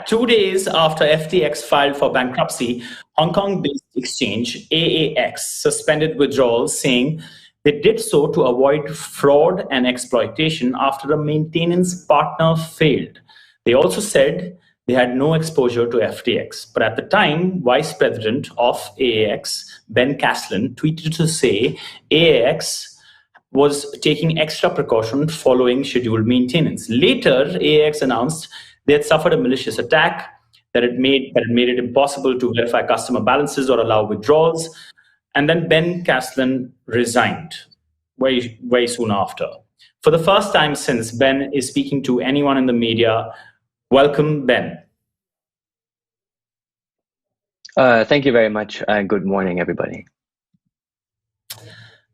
2 days after FTX filed for bankruptcy, Hong Kong-based exchange AAX suspended withdrawals, saying they did so to avoid fraud and exploitation after a maintenance partner failed. They also said they had no exposure to FTX. But at the time, Vice President of AAX, Ben Caselin, tweeted to say AAX was taking extra precaution following scheduled maintenance. Later, AAX announced they had suffered a malicious attack that it made it impossible to verify customer balances or allow withdrawals. And then Ben Caselin resigned very soon after. For the first time since, Ben is speaking to anyone in the media. Welcome, Ben. Thank you very much. Good morning, everybody.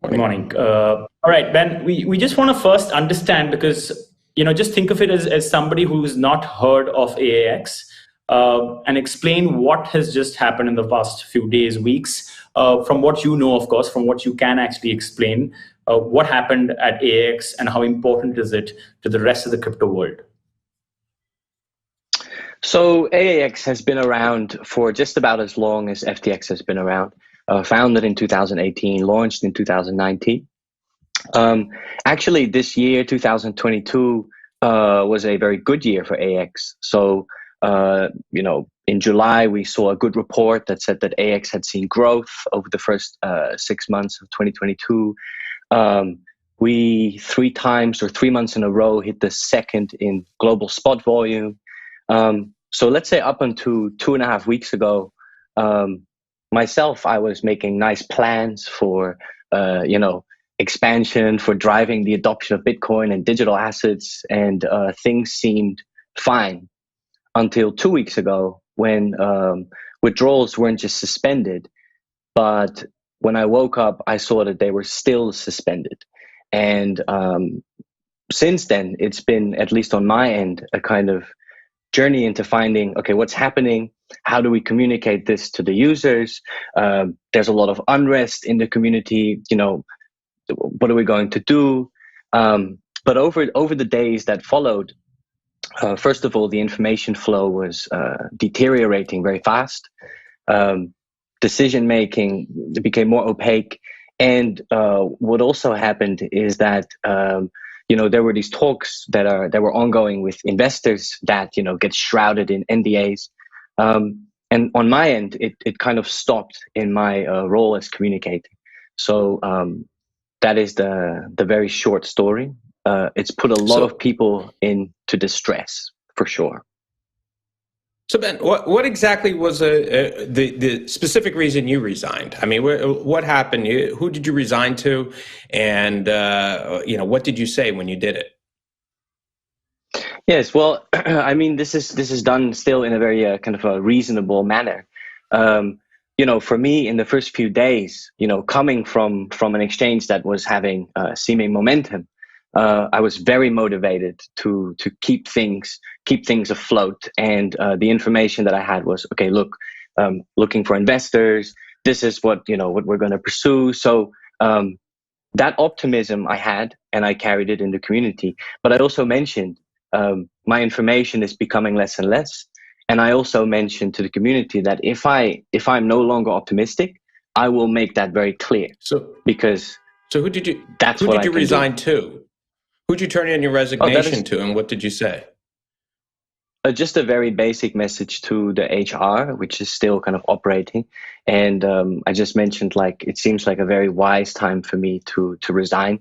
Good morning. All right, Ben, we just want to first understand, because, just think of it as somebody who's not heard of AAX, and explain what has just happened in the past few days, weeks, from what you know, of course, from what you can actually explain, what happened at AAX and how important is it to the rest of the crypto world? So AAX has been around for just about as long as FTX has been around. Founded in 2018, launched in 2019. Actually, this year, 2022, was a very good year for AX. So, in July, we saw a good report that said that AX had seen growth over the first 6 months of 2022. We 3 months in a row hit the second in global spot volume. So let's say up until 2.5 weeks ago, myself, I was making nice plans for, expansion, for driving the adoption of Bitcoin and digital assets, and things seemed fine until 2 weeks ago when withdrawals weren't just suspended, but when I woke up, I saw that they were still suspended. And since then, it's been, at least on my end, a kind of journey into finding, okay, what's happening? How do we communicate this to the users? There's a lot of unrest in the community. What are we going to do? But over the days that followed, first of all, the information flow was deteriorating very fast. Decision making became more opaque, and what also happened is that there were these talks that were ongoing with investors that get shrouded in NDAs. And on my end, it kind of stopped in my role as communicator. So that is the very short story. It's put a lot of people into distress, for sure. So Ben, what exactly was the specific reason you resigned? I mean, what happened? Who did you resign to, and what did you say when you did it? Yes, well, I mean, this is done still in a very kind of a reasonable manner. For me, in the first few days, coming from an exchange that was having seeming momentum, I was very motivated to keep things afloat. And the information that I had was, okay, look, looking for investors. This is what we're going to pursue. So that optimism I had, and I carried it in the community. But I also mentioned my information is becoming less and less. And I also mentioned to the community that if I'm no longer optimistic, I will make that very clear. So who did you resign to? Who'd you turn in your resignation to, and what did you say? Just a very basic message to the HR, which is still kind of operating. And I just mentioned, it seems like a very wise time for me to resign.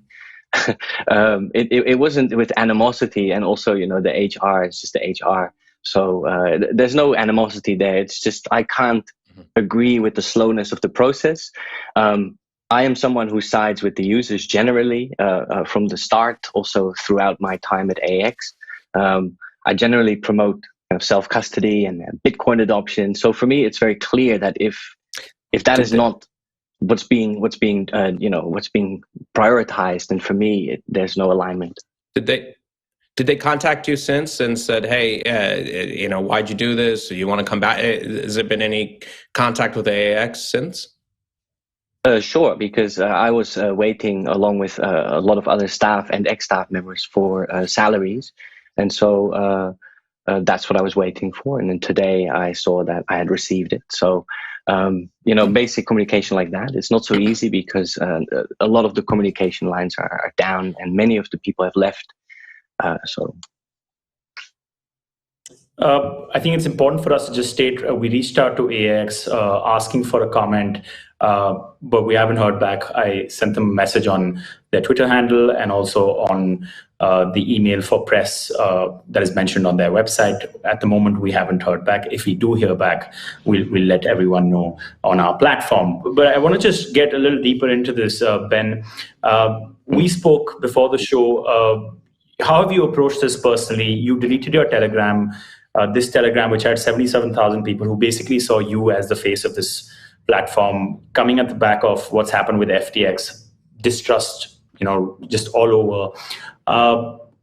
It wasn't with animosity, and also, the HR is just the HR. So there's no animosity there. It's just I can't agree with the slowness of the process. I am someone who sides with the users generally from the start, also throughout my time at AX. I generally promote self-custody and Bitcoin adoption. So for me, it's very clear that if that is not what's being prioritized, then for me, there's no alignment. Did they contact you since and said, hey, why'd you do this? You want to come back? Has there been any contact with AAX since? Sure, because I was waiting along with a lot of other staff and ex-staff members for salaries. And so that's what I was waiting for. And then today I saw that I had received it. So, basic communication like that, it's not so easy because a lot of the communication lines are down and many of the people have left. I think it's important for us to just state we reached out to AAX asking for a comment, but we haven't heard back. I sent them a message on their Twitter handle and also on the email for press that is mentioned on their website. At the moment, we haven't heard back. If we do hear back, we'll let everyone know on our platform. But I want to just get a little deeper into this, Ben. We spoke before the show. How have you approached this personally? You deleted your Telegram. This Telegram, which had 77,000 people who basically saw you as the face of this platform, coming at the back of what's happened with FTX, distrust, just all over.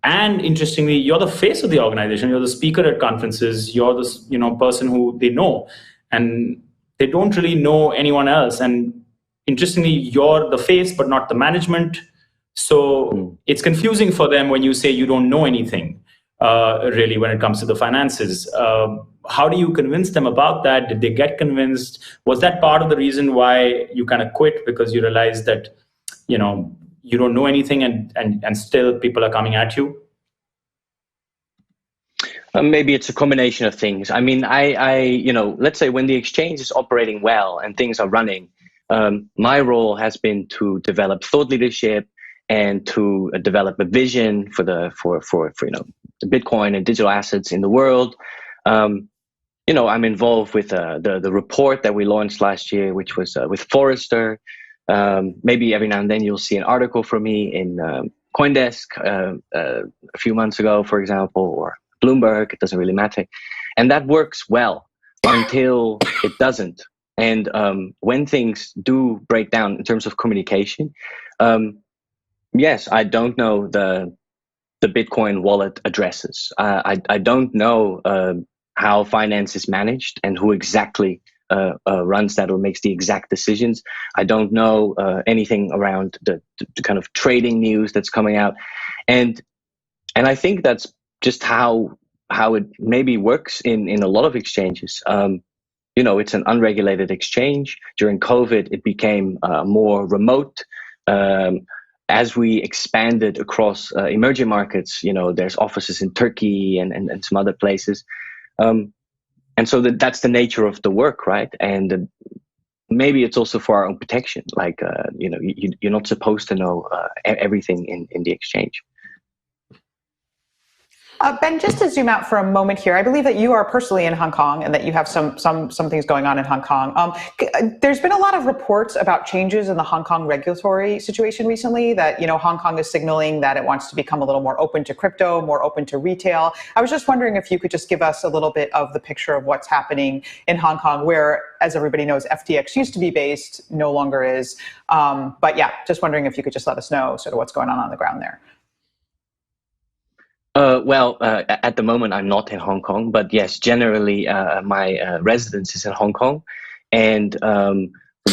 And interestingly, you're the face of the organization. You're the speaker at conferences. You're the person who they know, and they don't really know anyone else. And interestingly, you're the face, but not the management. So it's confusing for them when you say you don't know anything. Really, when it comes to the finances. How do you convince them about that? Did they get convinced? Was that part of the reason why you kind of quit, because you realized that, you don't know anything and still people are coming at you? Maybe it's a combination of things. I mean, let's say when the exchange is operating well and things are running, my role has been to develop thought leadership and to develop a vision for the Bitcoin and digital assets in the world. I'm involved with the report that we launched last year, which was with Forrester. Maybe every now and then you'll see an article from me in CoinDesk a few months ago, for example, or Bloomberg. It doesn't really matter, and that works well until it doesn't. And when things do break down in terms of communication. Yes, I don't know the Bitcoin wallet addresses. I don't know how finance is managed and who exactly runs that or makes the exact decisions. I don't know anything around the kind of trading news that's coming out, and I think that's just how it maybe works in a lot of exchanges. It's an unregulated exchange. During COVID, it became more remote. As we expanded across emerging markets, there's offices in Turkey and some other places. And so that's the nature of the work, right? And maybe it's also for our own protection. Like, you're not supposed to know everything in the exchange. Ben, just to zoom out for a moment here, I believe that you are personally in Hong Kong and that you have some things going on in Hong Kong. There's been a lot of reports about changes in the Hong Kong regulatory situation recently that, Hong Kong is signaling that it wants to become a little more open to crypto, more open to retail. I was just wondering if you could just give us a little bit of the picture of what's happening in Hong Kong, where, as everybody knows, FTX used to be based, no longer is. But yeah, just wondering if you could just let us know sort of what's going on the ground there. At the moment, I'm not in Hong Kong, but yes, generally, my residence is in Hong Kong. And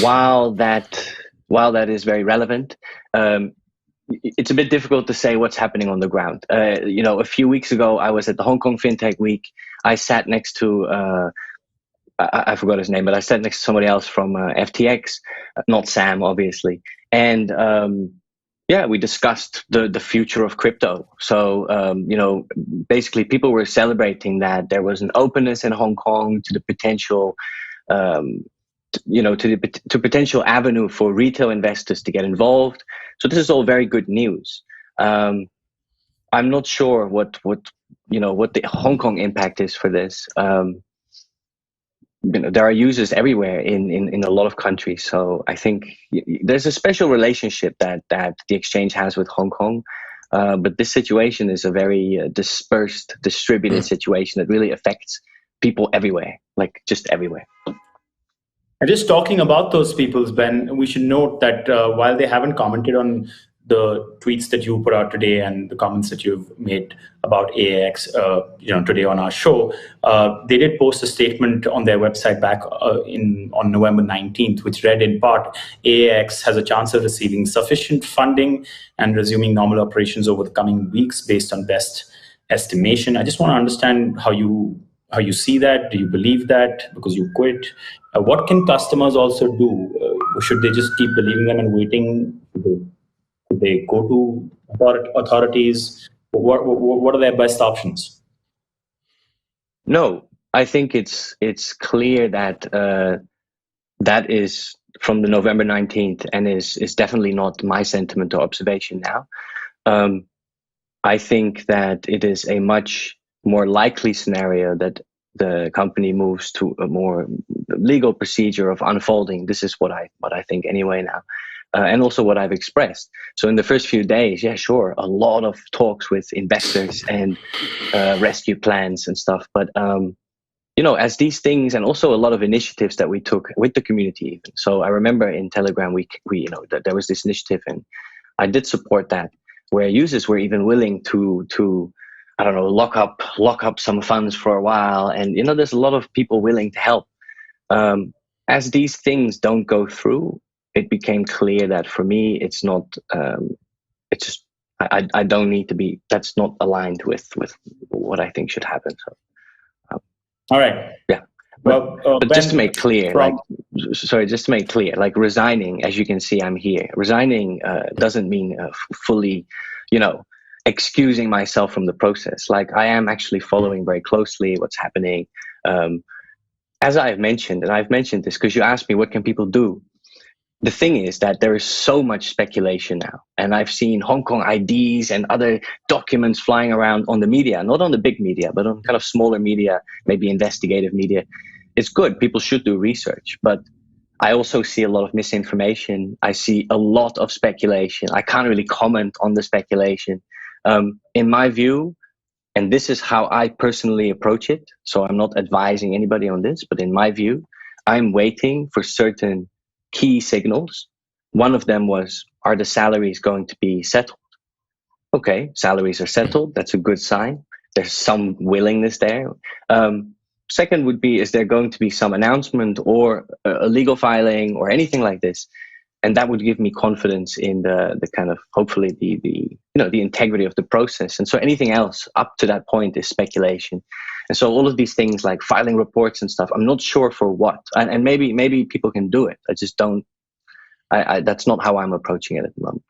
while that is very relevant, it's a bit difficult to say what's happening on the ground. A few weeks ago, I was at the Hong Kong FinTech Week. I sat next to, I forgot his name, but I sat next to somebody else from FTX, not Sam, obviously. And we discussed the future of crypto. So, basically people were celebrating that there was an openness in Hong Kong to the potential, to potential avenue for retail investors to get involved. So this is all very good news. I'm not sure what the Hong Kong impact is for this. There are users everywhere in a lot of countries. So I think there's a special relationship that the exchange has with Hong Kong. But this situation is a very dispersed, distributed situation that really affects people everywhere, like just everywhere. And just talking about those people, Ben, we should note that while they haven't commented on the tweets that you put out today and the comments that you've made about AAX, today on our show, they did post a statement on their website back on November 19th, which read in part, AAX has a chance of receiving sufficient funding and resuming normal operations over the coming weeks based on best estimation. I just want to understand how you see that. Do you believe that because you quit? What can customers also do? Should they just keep believing them and waiting? Could they go to authorities? What are their best options? No, I think it's clear that that is from the November 19th and is definitely not my sentiment or observation now. I think that it is a much more likely scenario that the company moves to a more legal procedure of unfolding. This is what I think anyway now. And also what I've expressed. So in the first few days, yeah, sure, a lot of talks with investors and rescue plans and stuff. But as these things, and also a lot of initiatives that we took with the community even. So I remember in Telegram, we that there was this initiative, and I did support that, where users were even willing to I don't know, lock up some funds for a while, and there's a lot of people willing to help. As these things don't go through, it became clear that for me, it's not. It's just I don't need to be. That's not aligned with what I think should happen. So. All right. Yeah. But just to make clear, like resigning, as you can see, I'm here. Resigning doesn't mean fully, excusing myself from the process. Like I am actually following very closely what's happening. As I've mentioned, and I've mentioned this because you asked me, what can people do? The thing is that there is so much speculation now, and I've seen Hong Kong IDs and other documents flying around on the media, not on the big media, but on kind of smaller media, maybe investigative media. It's good. People should do research, but I also see a lot of misinformation. I see a lot of speculation. I can't really comment on the speculation. In my view, and this is how I personally approach it, so I'm not advising anybody on this, but in my view, I'm waiting for certain key signals. One of them was, are the salaries going to be settled? Okay, salaries are settled. That's a good sign. There's some willingness there. Second would be, is there going to be some announcement or a legal filing or anything like this? And that would give me confidence in the kind of, hopefully the integrity of the process. And so anything else up to that point is speculation. And so all of these things like filing reports and stuff, I'm not sure for what. And maybe people can do it. I just don't. That's not how I'm approaching it at the moment.